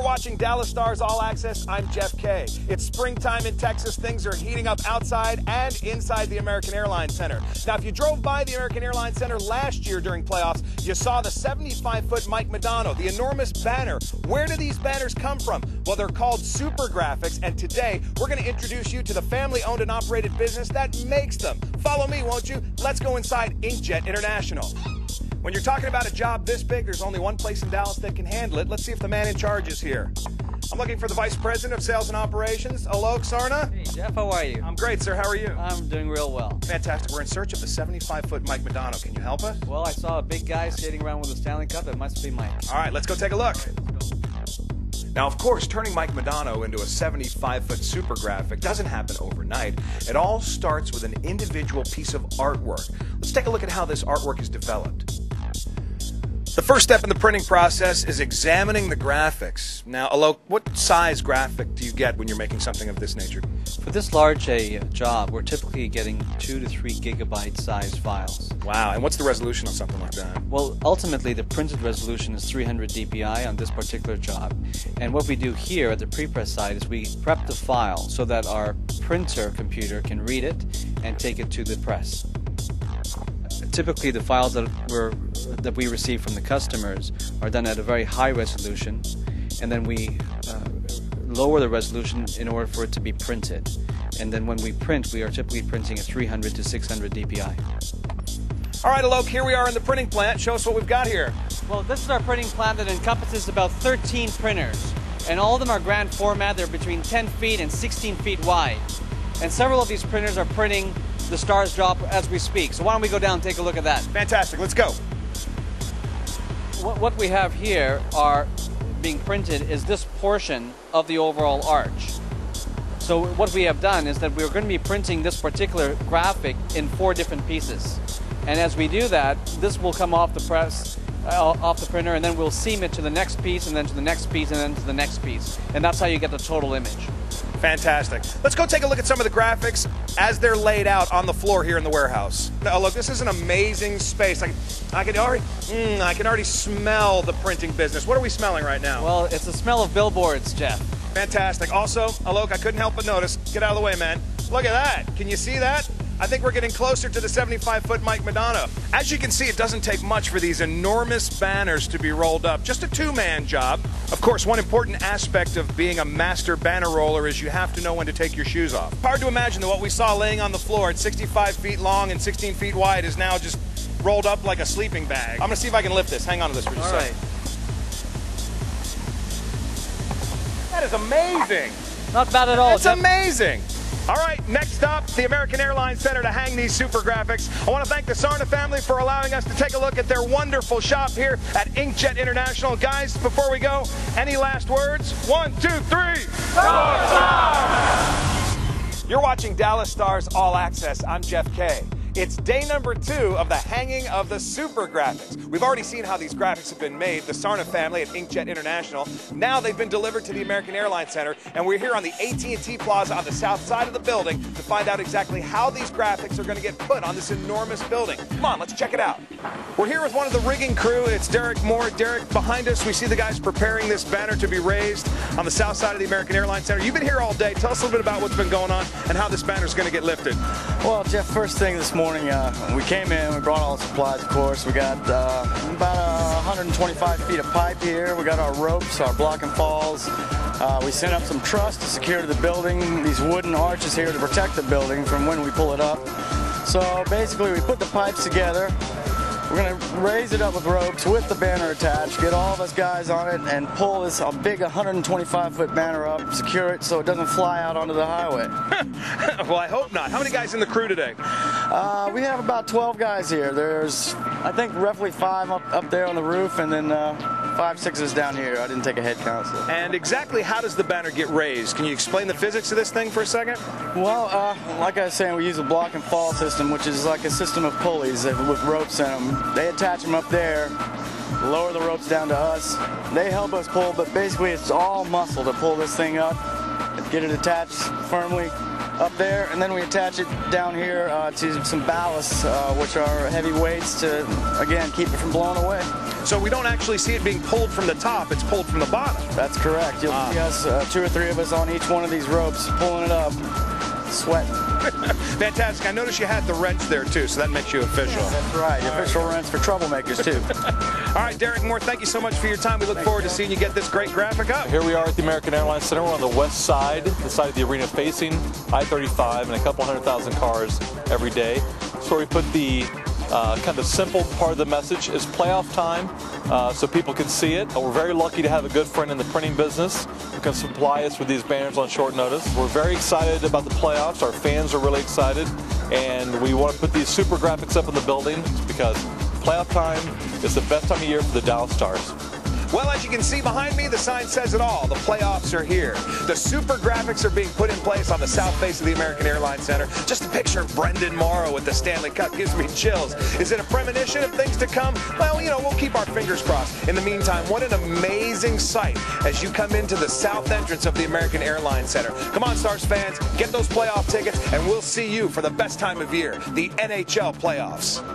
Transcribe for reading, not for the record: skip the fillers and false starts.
watching Dallas Stars All Access. I'm Jeff Kay. It's springtime in Texas. Things are heating up outside and inside the American Airlines Center. Now, if you drove by the American Airlines Center last year during playoffs, you saw the 75-foot Mike Madonna, the enormous banner. Where do these banners come from? Well, they're called Super Graphics, and today we're going to introduce you to the family-owned and operated business that makes them. Follow me, won't you? Let's go inside Inkjet International. When you're talking about a job this big, there's only one place in Dallas that can handle it. Let's see if the man in charge is here. I'm looking for the Vice President of Sales and Operations, Alok Sarna. Hey, Jeff, how are you? I'm great, sir. How are you? I'm doing real well. Fantastic. We're in search of the 75-foot Mike Madonna. Can you help us? Well, I saw a big guy skating around with a Stanley Cup. It must be Mike. All right, let's go take a look. All right, let's go. Now, of course, turning Mike Madonna into a 75-foot super graphic doesn't happen overnight. It all starts with an individual piece of artwork. Let's take a look at how this artwork is developed. The first step in the printing process is examining the graphics. Now, Alok, what size graphic do you get when you're making something of this nature? For this large a job, we're typically getting 2 to 3 gigabyte size files. Wow, and what's the resolution on something like that? Well, ultimately, the printed resolution is 300 dpi on this particular job. And what we do here at the pre-press side is we prep the file so that our printer computer can read it and take it to the press. Typically, the files that we receive from the customers are done at a very high resolution, and then we lower the resolution in order for it to be printed. And then when we print, we are typically printing at 300 to 600 dpi. All right, Alok, here we are in the printing plant. Show us what we've got here. Well, this is our printing plant that encompasses about 13 printers, and all of them are grand format. They're between 10 feet and 16 feet wide. And several of these printers are printing the Stars job as we speak. So why don't we go down and take a look at that? Fantastic. Let's go. What we have here are being printed is this portion of the overall arch. So what we have done is that we're going to be printing this particular graphic in 4 different pieces. And as we do that, this will come off the press, off the printer, and then we'll seam it to the next piece, and then to the next piece, and then to the next piece. And that's how you get the total image. Fantastic. Let's go take a look at some of the graphics as they're laid out on the floor here in the warehouse. Now, look, this is an amazing space. I can already smell the printing business. What are we smelling right now? Well, it's the smell of billboards, Jeff. Fantastic. Also, Alok, I couldn't help but notice. Get out of the way, man. Look at that. Can you see that? I think we're getting closer to the 75-foot Mike Madonna. As you can see, it doesn't take much for these enormous banners to be rolled up. Just a 2-man job. Of course, one important aspect of being a master banner roller is you have to know when to take your shoes off. Hard to imagine that what we saw laying on the floor at 65 feet long and 16 feet wide is now just rolled up like a sleeping bag. I'm going to see if I can lift this. Hang on to this for just a second. That is amazing. Not bad at all. It's amazing. All right, next up, the American Airlines Center to hang these super graphics. I want to thank the Sarna family for allowing us to take a look at their wonderful shop here at Inkjet International. Guys, before we go, any last words? 1, 2, 3. Stars! You're watching Dallas Stars All Access. I'm Jeff Kay. It's day number 2 of the hanging of the super graphics. We've already seen how these graphics have been made, the Sarna family at Inkjet International. Now they've been delivered to the American Airlines Center, and we're here on the AT&T Plaza on the south side of the building to find out exactly how these graphics are going to get put on this enormous building. Come on, let's check it out. We're here with one of the rigging crew. It's Derek Moore. Derek, behind us, we see the guys preparing this banner to be raised on the south side of the American Airlines Center. You've been here all day. Tell us a little bit about what's been going on and how this banner is going to get lifted. Well, Jeff, first thing this morning, we came in, we brought all the supplies, of course. We got about 125 feet of pipe here. We got our ropes, our block and falls. We sent up some truss to secure to the building, these wooden arches here to protect the building from when we pull it up. So basically we put the pipes together. We're going to raise it up with ropes with the banner attached, get all of us guys on it, and pull this big 125-foot banner up, secure it so it doesn't fly out onto the highway. Well, I hope not. How many guys in the crew today? We have about 12 guys here. There's, I think, roughly 5 up there on the roof, and then 5, 6 is down here. I didn't take a head count. So. And exactly how does the banner get raised? Can you explain the physics of this thing for a second? Well, like I was saying, we use a block and fall system, which is like a system of pulleys with ropes in them. They attach them up there, lower the ropes down to us. They help us pull, but basically it's all muscle to pull this thing up, get it attached firmly up there, and then we attach it down here to some ballasts, which are heavy weights to, again, keep it from blowing away. So we don't actually see it being pulled from the top, it's pulled from the bottom. That's correct. You'll see us, 2 or 3 of us on each one of these ropes, pulling it up, sweating. Fantastic. I noticed you had the wrench there too, so that makes you official. That's right. Official wrench for troublemakers too. All right, Derek Moore, thank you so much for your time. We look forward to seeing you get this great graphic up. Here we are at the American Airlines Center. We're on the west side, the side of the arena facing I-35 and a couple 100,000 cars every day. That's where we put the kind of simple part of the message is playoff time, so people can see it. We're very lucky to have a good friend in the printing business who can supply us with these banners on short notice. We're very excited about the playoffs. Our fans are really excited, and we want to put these super graphics up in the building because playoff time is the best time of year for the Dallas Stars. Well, as you can see behind me, the sign says it all. The playoffs are here. The super graphics are being put in place on the south face of the American Airlines Center. Just a picture of Brendan Morrow with the Stanley Cup gives me chills. Is it a premonition of things to come? Well, you know, we'll keep our fingers crossed. In the meantime, what an amazing sight as you come into the south entrance of the American Airlines Center. Come on, Stars fans, get those playoff tickets, and we'll see you for the best time of year, the NHL playoffs.